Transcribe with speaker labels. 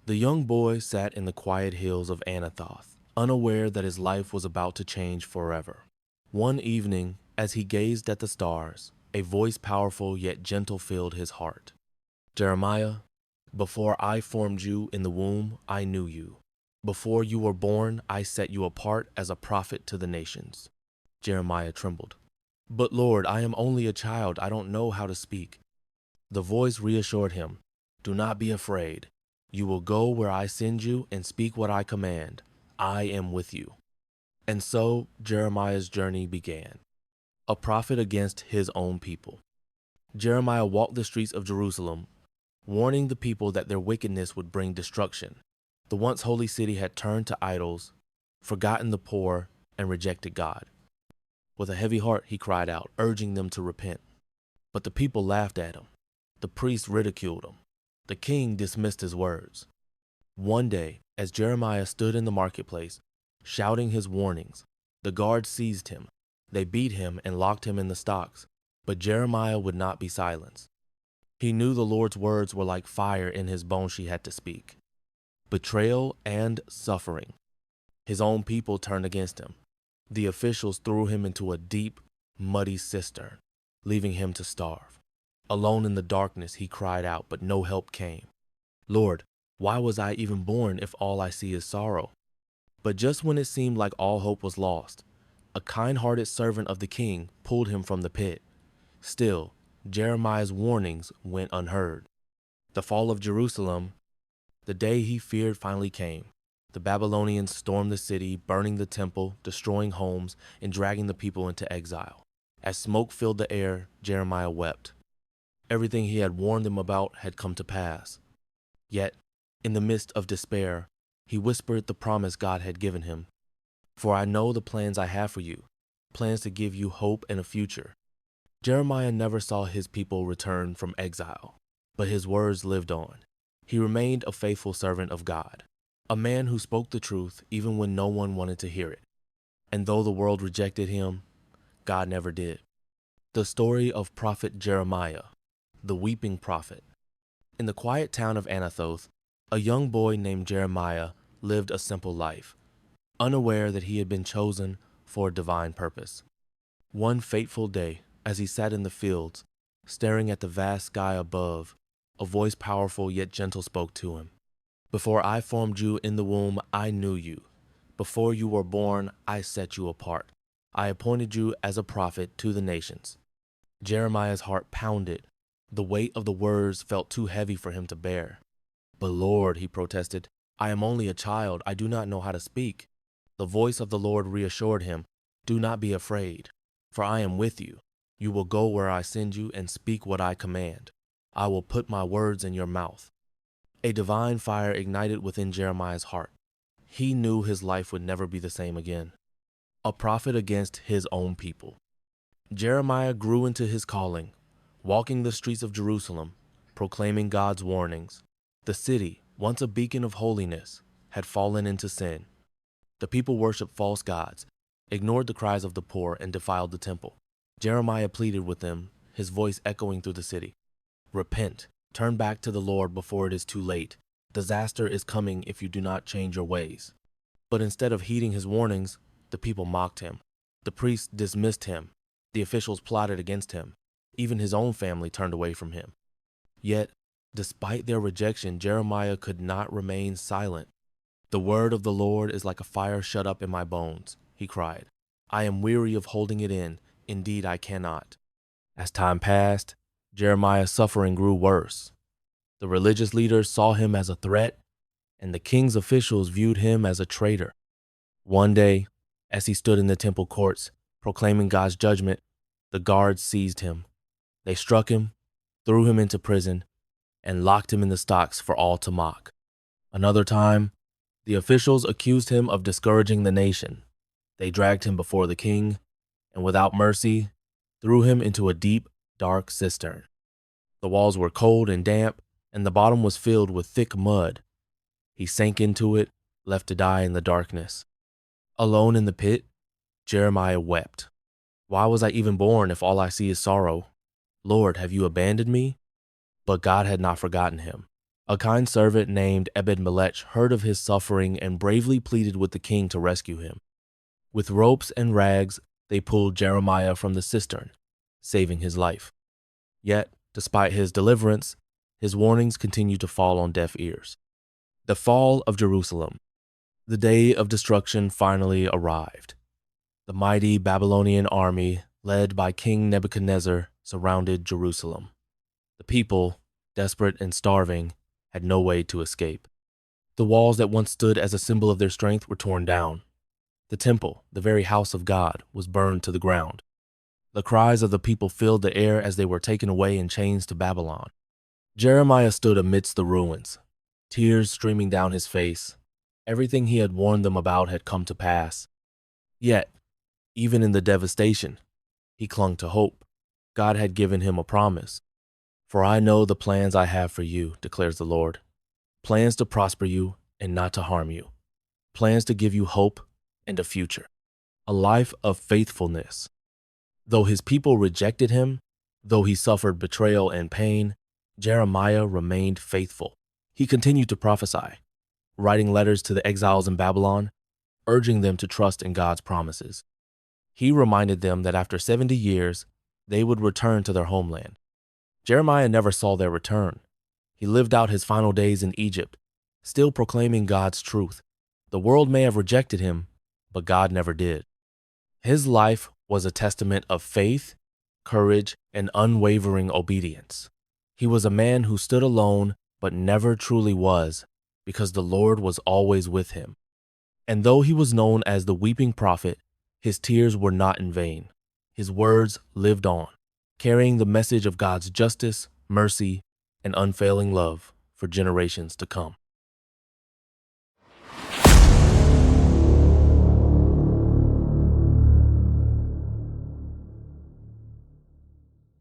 Speaker 1: The young boy sat in the quiet hills of Anathoth, unaware that his life was about to change forever. One evening, as he gazed at the stars, a voice powerful yet gentle filled his heart. Jeremiah, before I formed you in the womb, I knew you. Before you were born, I set you apart as a prophet to the nations. Jeremiah trembled. But Lord, I am only a child. I don't know how to speak. The voice reassured him. Do not be afraid. You will go where I send you and speak what I command. I am with you. And so Jeremiah's journey began. A prophet against his own people. Jeremiah walked the streets of Jerusalem, warning the people that their wickedness would bring destruction. The once holy city had turned to idols, forgotten the poor, and rejected God. With a heavy heart, he cried out, urging them to repent. But the people laughed at him. The priests ridiculed him. The king dismissed his words. One day, as Jeremiah stood in the marketplace, shouting his warnings, the guards seized him. They beat him and locked him in the stocks. But Jeremiah would not be silenced. He knew the Lord's words were like fire in his bones she had to speak. Betrayal and suffering. His own people turned against him. The officials threw him into a deep, muddy cistern, leaving him to starve. Alone in the darkness, he cried out, but no help came. Lord, why was I even born if all I see is sorrow? But just when it seemed like all hope was lost, a kind-hearted servant of the king pulled him from the pit. Still, Jeremiah's warnings went unheard. The fall of Jerusalem, the day he feared, finally came. The Babylonians stormed the city, burning the temple, destroying homes, and dragging the people into exile. As smoke filled the air, Jeremiah wept. Everything he had warned them about had come to pass. Yet, in the midst of despair, he whispered the promise God had given him. For I know the plans I have for you, plans to give you hope and a future. Jeremiah never saw his people return from exile, but his words lived on. He remained a faithful servant of God, a man who spoke the truth even when no one wanted to hear it. And though the world rejected him, God never did. The story of prophet Jeremiah, the weeping prophet. In the quiet town of Anathoth, a young boy named Jeremiah lived a simple life, unaware that he had been chosen for a divine purpose. One fateful day, as he sat in the fields, staring at the vast sky above, a voice powerful yet gentle spoke to him. Before I formed you in the womb, I knew you. Before you were born, I set you apart. I appointed you as a prophet to the nations. Jeremiah's heart pounded. The weight of the words felt too heavy for him to bear. But Lord, he protested, I am only a child. I do not know how to speak. The voice of the Lord reassured him, do not be afraid, for I am with you. You will go where I send you and speak what I command. I will put my words in your mouth. A divine fire ignited within Jeremiah's heart. He knew his life would never be the same again. A prophet against his own people. Jeremiah grew into his calling, walking the streets of Jerusalem, proclaiming God's warnings. The city, once a beacon of holiness, had fallen into sin. The people worshiped false gods, ignored the cries of the poor, and defiled the temple. Jeremiah pleaded with them, his voice echoing through the city. Repent, turn back to the Lord before it is too late. Disaster is coming if you do not change your ways. But instead of heeding his warnings, the people mocked him. The priests dismissed him. The officials plotted against him. Even his own family turned away from him. Yet, despite their rejection, Jeremiah could not remain silent. The word of the Lord is like a fire shut up in my bones, he cried. I am weary of holding it in. Indeed, I cannot. As time passed, Jeremiah's suffering grew worse. The religious leaders saw him as a threat, and the king's officials viewed him as a traitor. One day, as he stood in the temple courts, proclaiming God's judgment, the guards seized him. They struck him, threw him into prison, and locked him in the stocks for all to mock. Another time, the officials accused him of discouraging the nation. They dragged him before the king, and without mercy, threw him into a deep, dark cistern. The walls were cold and damp, and the bottom was filled with thick mud. He sank into it, left to die in the darkness. Alone in the pit, Jeremiah wept. Why was I even born if all I see is sorrow? Lord, have you abandoned me? But God had not forgotten him. A kind servant named Ebed-Melech heard of his suffering and bravely pleaded with the king to rescue him. With ropes and rags, they pulled Jeremiah from the cistern, saving his life. Yet, despite his deliverance, his warnings continued to fall on deaf ears. The fall of Jerusalem. The day of destruction finally arrived. The mighty Babylonian army, led by King Nebuchadnezzar, surrounded Jerusalem. The people, desperate and starving, had no way to escape. The walls that once stood as a symbol of their strength were torn down. The temple, the very house of God, was burned to the ground. The cries of the people filled the air as they were taken away in chains to Babylon. Jeremiah stood amidst the ruins, tears streaming down his face. Everything he had warned them about had come to pass. Yet, even in the devastation, he clung to hope. God had given him a promise. "For I know the plans I have for you," declares the Lord. "Plans to prosper you and not to harm you. Plans to give you hope and a future." A life of faithfulness. Though his people rejected him, though he suffered betrayal and pain, Jeremiah remained faithful. He continued to prophesy, writing letters to the exiles in Babylon, urging them to trust in God's promises. He reminded them that after 70 years, they would return to their homeland. Jeremiah never saw their return. He lived out his final days in Egypt, still proclaiming God's truth. The world may have rejected him, but God never did. His life was a testament of faith, courage, and unwavering obedience. He was a man who stood alone, but never truly was, because the Lord was always with him. And though he was known as the weeping prophet, his tears were not in vain. His words lived on, carrying the message of God's justice, mercy, and unfailing love for generations to come.